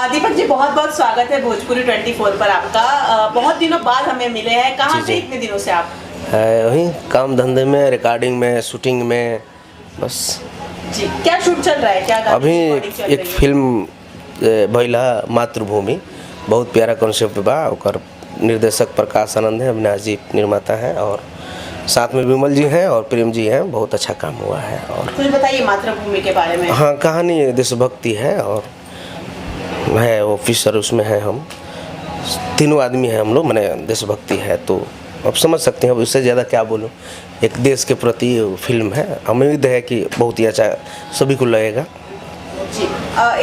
दीपक जी, बहुत बहुत स्वागत है भोजपुरी 24 पर आपका। बहुत दिनों बाद हमें मिले हैं। कहाँ से इतने दिनों से आप? वही काम धंधे में, रिकॉर्डिंग में, शूटिंग में, बस। जी, क्या शूट चल रहा है? क्या अभी एक फिल्म भइला मातृभूमि, बहुत प्यारा कॉन्सेप्ट बा। ओकर निर्देशक प्रकाश आनंद है, अविनाश जी निर्माता है, और साथ में विमल जी हैं और प्रेम जी हैं। बहुत अच्छा काम हुआ है। और कुछ बताइए मातृभूमि के बारे में। हाँ, कहानी देशभक्ति है और है ऑफिसर उसमें है। हम तीनों आदमी हैं हम लोग, मैंने देशभक्ति है तो अब समझ सकते हैं। अब इससे ज़्यादा क्या बोलूं। एक देश के प्रति फिल्म है। उम्मीद है कि बहुत ही अच्छा सभी को लगेगा जी।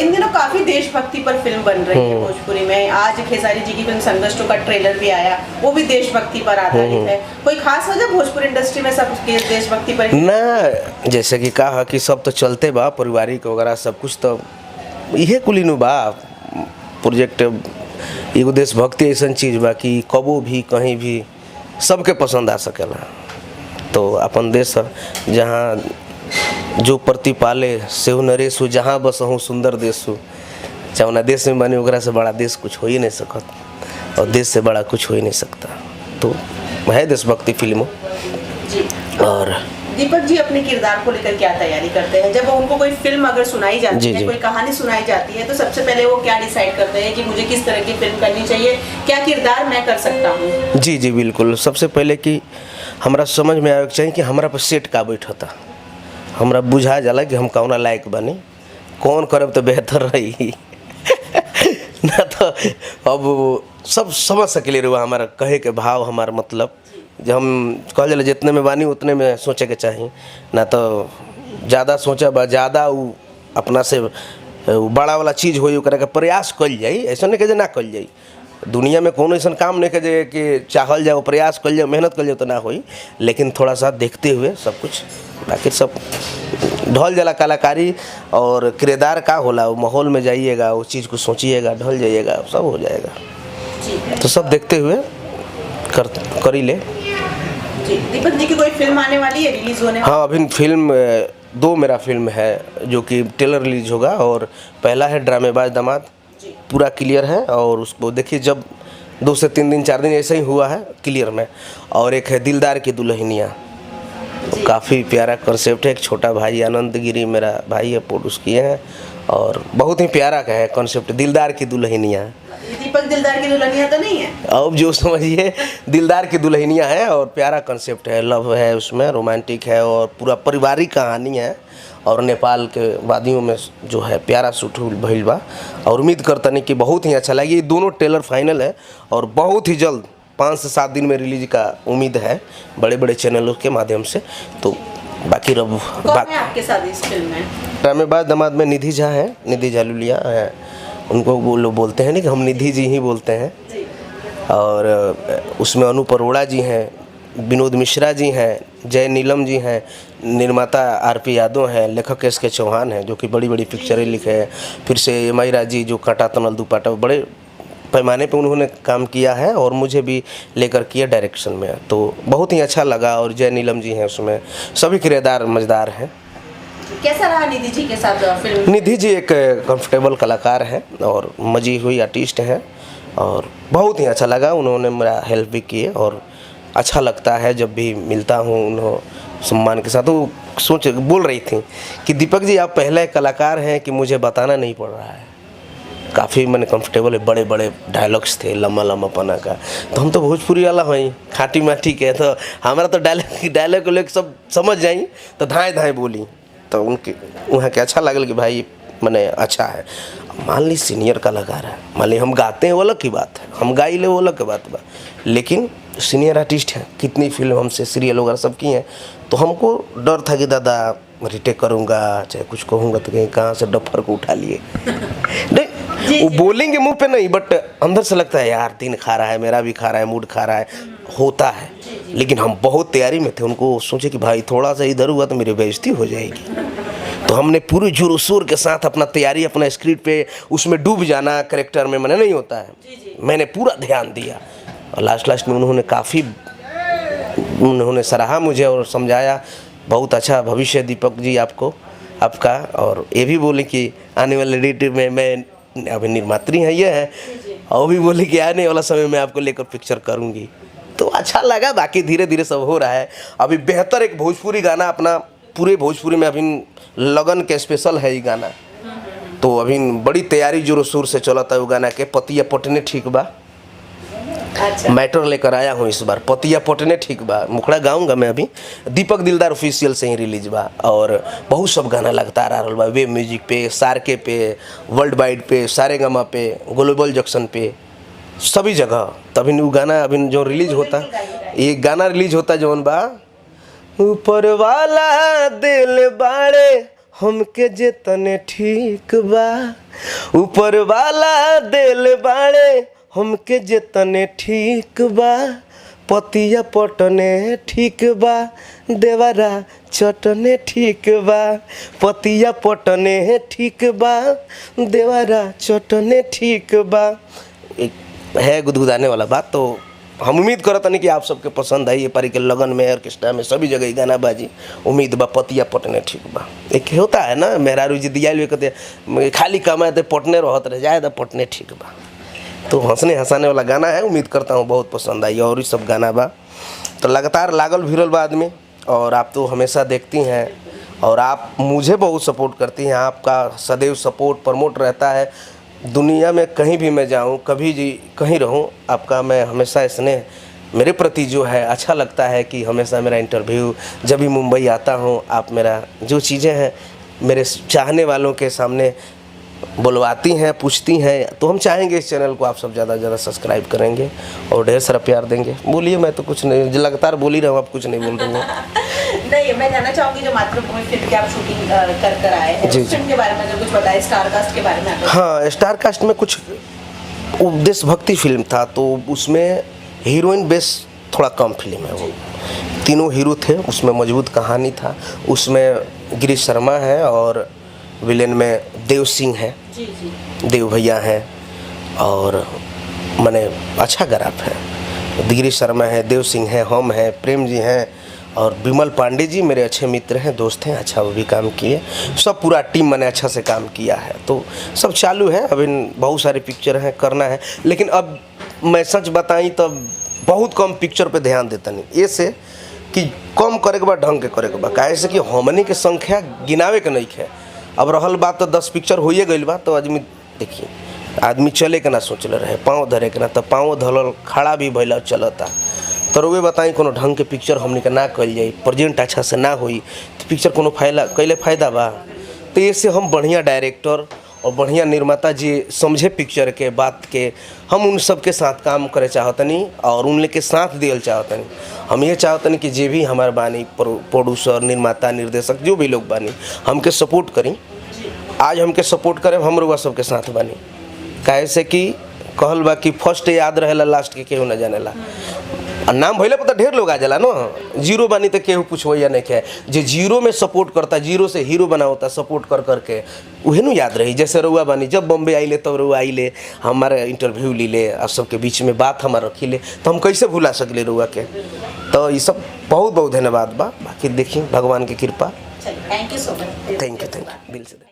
इन दिनों काफ़ी देशभक्ति पर फिल्म बन रही है भोजपुरी में। आज खेसारी जी की फिल्म संघर्ष का ट्रेलर भी आया, वो भी देशभक्ति पर आधारित है। कोई खास वजह भोजपुरी इंडस्ट्री में सब देशभक्ति पर ना? जैसे कि कहा कि सब तो चलते बा, पारिवारिक वगैरह सब कुछ, तो इहे कुलीनु बा प्रोजेक्ट। एगो देशभक्ति ऐसा चीज़ बा कि कबो भी कहीं भी सबके पसंद आ सकेला। तो अपन देश जहाँ जो प्रतिपाले सेहु नरेश हो, जहाँ बसहूँ सुंदर देश हो। चाहे देश में बने, ओकरा से बड़ा देश कुछ हो ही नहीं सकत, और देश से बड़ा कुछ हो ही नहीं सकता। तो है देशभक्ति फिल्मों। और दीपक जी अपने किरदार को लेकर क्या तैयारी करते हैं? जब उनको कोई फिल्म अगर सुनाई जाती है, कोई कहानी सुनाई जाती है, तो सबसे पहले वो क्या डिसाइड करते हैं कि मुझे किस तरह की फिल्म करनी चाहिए, क्या किरदार मैं कर सकता हूँ? जी जी बिल्कुल। सबसे पहले कि हमरा समझ में आवे के चाहिए कि हमरा पर सेट का बैठता, हमरा बुझा जाला कि हम कौना लायक बनी, कौन करब तो बेहतर रही। ना तो अब सब समझ सकेले रहुआ हमारा कहे के भाव, हमारा मतलब। जब हम कह जाला जितने में बानी उतने में सोचे के चाहिए, ना तो ज़्यादा सोचा बा ज़्यादा अपना से बड़ा वाला चीज़ हो ओकरा के प्रयास कल जाई। ऐसा नहीं कहे ना कल जाई। दुनिया में कोनो ऐसा काम नहीं कहे कि चाहल जाओ, प्रयास कल जाओ, मेहनत कल जाओ तो ना होई, लेकिन थोड़ा सा देखते हुए सब कुछ, बाकी सब ढल जाला। कलाकारी और किरदार का होला, वो माहौल में जाइएगा, वो चीज़ को सोचिएगा, ढल जाइएगा, सब हो जाएगा। तो सब देखते हुए करी ले। दीपक जी की कोई फिल्म आने वाली है, रिलीज होने? हाँ, अभी फिल्म दो मेरा फिल्म है जो कि ट्रेलर रिलीज होगा। और पहला है ड्रामेबाज दामाद, पूरा क्लियर है, और उसको देखिए जब 2 से 3 दिन 4 दिन ऐसे ही हुआ है क्लियर में। और एक है दिलदार की दुल्हनिया, काफ़ी प्यारा कॉन्सेप्ट है। एक छोटा भाई आनंद गिरी मेरा भाई है, प्रोड्यूस किए हैं, और बहुत ही प्यारा का है कॉन्सेप्ट, दिलदार की दुल्हनिया। दीपक दिलदार की दुल्हनिया तो नहीं है? अब जो समझिए दिलदार की दुल्हनिया है, और प्यारा कॉन्सेप्ट है, लव है उसमें, रोमांटिक है, और पूरा पारिवारिक कहानी है। और नेपाल के वादियों में जो है प्यारा शूट भइल बा, और उम्मीद करतनी कि बहुत ही अच्छा लगे। ये दोनों ट्रेलर फाइनल है और बहुत ही जल्द 5 से 7 दिन में रिलीज का उम्मीद है बड़े बड़े चैनलों के माध्यम से। तो बाकी रब आपके साथ इस फिल्म में ड्रामेबाज दामाद में निधि झा है, निधि झालुलिया है, उनको वो लोग बोलते हैं नहीं कि हम निधि जी ही बोलते हैं। और उसमें अनूप अरोड़ा जी हैं, विनोद मिश्रा जी हैं, जय नीलम जी हैं, निर्माता आरपी यादव हैं, लेखक एस के चौहान हैं जो कि बड़ी बड़ी पिक्चरें लिखे हैं। फिर से मायरा जी जो काटा तनल दुपाटा, बड़े पैमाने पे उन्होंने काम किया है, और मुझे भी लेकर किया डायरेक्शन में। तो बहुत ही अच्छा लगा। और जय नीलम जी हैं उसमें, सभी किरदार मज़ेदार हैं। कैसा रहा निधि जी के साथ फिल्म? निधि जी एक कंफर्टेबल कलाकार है और मजी हुई आर्टिस्ट हैं, और बहुत ही अच्छा लगा। उन्होंने मेरा हेल्प भी किए, और अच्छा लगता है जब भी मिलता हूँ उन्होंने सम्मान के साथ। वो बोल रही थी कि दीपक जी आप पहले कलाकार हैं कि मुझे बताना नहीं पड़ रहा है। काफ़ी मैंने कंफर्टेबल है, बड़े बड़े डायलॉग्स थे, लम्बा लम्बा पना का। तो हम तो भोजपुरी वाला हैं, खाटी माटी के, तो हमारा तो डायलॉग को लेकर सब समझ जाई, तो धाएँ धाएँ बोली। तो उनके वहाँ के अच्छा लगल कि भाई मैंने अच्छा है। मान ली सीनियर कलाकार है, मान ली हम गाते हैं वो अलग की बात है, हम गाई ले वो अलग की बात बा, लेकिन सीनियर आर्टिस्ट हैं, कितनी फिल्म हमसे सीरियल वगैरह सब की हैं। तो हमको डर था कि दादा रिटेक करूँगा, चाहे कुछ कहूँगा तो कहीं कहाँ से डफर को उठा लिए। नहीं, वो बोलेंगे मुंह पे नहीं, बट अंदर से लगता है यार दिन खा रहा है, मेरा भी खा रहा है, मूड खा रहा है, होता है। लेकिन हम बहुत तैयारी में थे, उनको सोचे कि भाई थोड़ा सा इधर हुआ तो मेरी बेइज्जती हो जाएगी। तो हमने पूरे जोर शोर के साथ अपना तैयारी, अपना स्क्रिप्ट पे उसमें डूब जाना कैरेक्टर में मैंने नहीं होता है, मैंने पूरा ध्यान दिया। और लास्ट में उन्होंने सराहा मुझे और समझाया बहुत अच्छा भविष्य दीपक जी आपका। और ये भी बोले कि आने वाले डेट में मैं अभी निर्मात्री हैं ये हैं, और वो भी बोले कि आने वाला समय में आपको लेकर पिक्चर करूँगी, तो अच्छा लगा। बाकी धीरे धीरे सब हो रहा है। अभी बेहतर एक भोजपुरी गाना अपना पूरे भोजपुरी में अभी लगन के स्पेशल है ये गाना, तो अभी बड़ी तैयारी जोरों शोर से चला था वो गाना के। पतिया पटने ठीक बा, अच्छा। मैटर लेकर आया हूँ इस बार, पतिया पटने ठीक बा, मुखड़ा गाऊंगा मैं अभी। दीपक दिलदार ऑफिशियल से ही रिलीज बा, और बहुत सब गाना लगता रहा बा, वेब म्यूजिक पे, सारके पे, वर्ल्ड वाइड पे, सारेगामा पे, ग्लोबल जंक्शन पे, सभी जगह। तभी वो गाना अभी जो रिलीज होता, ये गाना रिलीज होता जौन बा, ऊपर वाला दिल बाड़े हमके जेतने ठीक बा, ऊपर वाला दिल बाड़े हमके जेतने ठीक बा, पतिया पटने ठीक बा, देवरा चटने ठीक बा, पतिया पटने ठीक बा, देवरा चटने ठीक बा। एक है गुदगुदाने वाला बात। तो हम उम्मीद करत नहीं कि आप सबके पसंद आई। ये पारी के लगन में, ऑर्केस्ट्रा में, सभी जगह गाना बाजी। उम्मीद बा पतिया पटने ठीक बा। एक होता है ना, मेहरारू जी दिया कहते खाली कमाए थे पटने रहत रह जाए तो पटने ठीक बा, तो हंसने हंसाने वाला गाना है। उम्मीद करता हूँ बहुत पसंद आई। और ये सब गाना बा तो लगातार लागल भिड़ल बा आदमी, और आप तो हमेशा देखती हैं और आप मुझे बहुत सपोर्ट करती हैं। आपका सदैव सपोर्ट प्रमोट रहता है। दुनिया में कहीं भी मैं जाऊं, कभी जी कहीं रहूं, आपका मैं हमेशा स्नेह मेरे प्रति जो है अच्छा लगता है कि हमेशा मेरा इंटरव्यू जब भी मुंबई आता हूं, आप मेरा जो चीज़ें हैं मेरे चाहने वालों के सामने बुलवाती हैं, पूछती हैं। तो हम चाहेंगे इस चैनल को आप सब ज़्यादा से ज़्यादा सब्सक्राइब करेंगे और ढेर सारा प्यार देंगे। बोलिए, मैं तो कुछ नहीं, लगातार बोल ही रहा हूँ, आप कुछ नहीं बोल रही हैं। नहीं, मैं जानना चाहूँगी जो मातृभूमि फिल्म की आप शूटिंग कर अआए हैं, जी, उस फिल्म के बारे में अगर कुछ बताएं, स्टार कास्ट के बारे में। हाँ, स्टार कास्ट में कुछ देशभक्ति फिल्म था, तो उसमें हीरोइन बेस थोड़ा कम फिल्म है। वो तीनों हीरो थे, उसमें मजबूत कहानी था। उसमें गिरीश शर्मा है और विलेन में देव सिंह है, जी जी, देव भैया हैं, और मैंने अच्छा ग्राफ है। गिरीश शर्मा है, देव सिंह है, हम हैं, प्रेम जी हैं, और विमल पांडे जी मेरे अच्छे मित्र हैं, दोस्त हैं। अच्छा वो भी काम किए, सब पूरा टीम मैंने अच्छा से काम किया है। तो सब चालू है, अभी बहुत सारे पिक्चर हैं, करना है। लेकिन अब मैं सच बताई तो बहुत कम पिक्चर पे ध्यान देता नहीं, ऐसे कि कम करे के बाद ढंग के करे के बाद, काहे से कि हमनी के संख्या गिनावे के नहीं है। अब रहल बात तो 10 पिक्चर होइए गई बा, तो आदमी देखिए, आदमी चले के ना सोचले रहे, पाँव धरे के ना, तो पाँव धरल खड़ा भी भैला चलता। तो रुए बताई कोनो ढंग के पिक्चर हमनी के ना कल जाई, प्रेजेंट अच्छा से ना होई, तो पिक्चर कोनो फायदा बा। तो इससे हम बढ़िया डायरेक्टर और बढ़िया निर्माता जी समझे पिक्चर के बात के, हम उन सब के साथ काम करे चाहतनी और उन के साथ दियल चाहतनी। हम ये चाहतनी कि जे भी हमारे बानी प्रोड्यूसर, निर्माता, निर्देशक, जो भी लोग बानी, हमके सपोर्ट करी। आज हमके सपोर्ट करें, हम रुआ सबके साथ बानी। काहे से कि कहल बा कि फर्स्ट याद रहेला, लास्ट के केहू न जानेला। नाम भइले पता ढेर लोग आ जाला ना, जीरो बानी तो केहू पूछो या नहीं है। जे जीरो में सपोर्ट करता, जीरो से हीरो बना होता, सपोर्ट कर करके उहे नु याद रही। जैसे रुआ बानी, जब बॉम्बे आइले तब रुआ आइले, हमारे इंटरव्यू ली ले, और सबके बीच में बात हमारा रखी ले, तो हम कैसे भुला सकले रुआ के। तो ये सब बहुत बहुत धन्यवाद बा। बाकी देखिए भगवान की कृपा। Thank you so much. Thank you दिल से।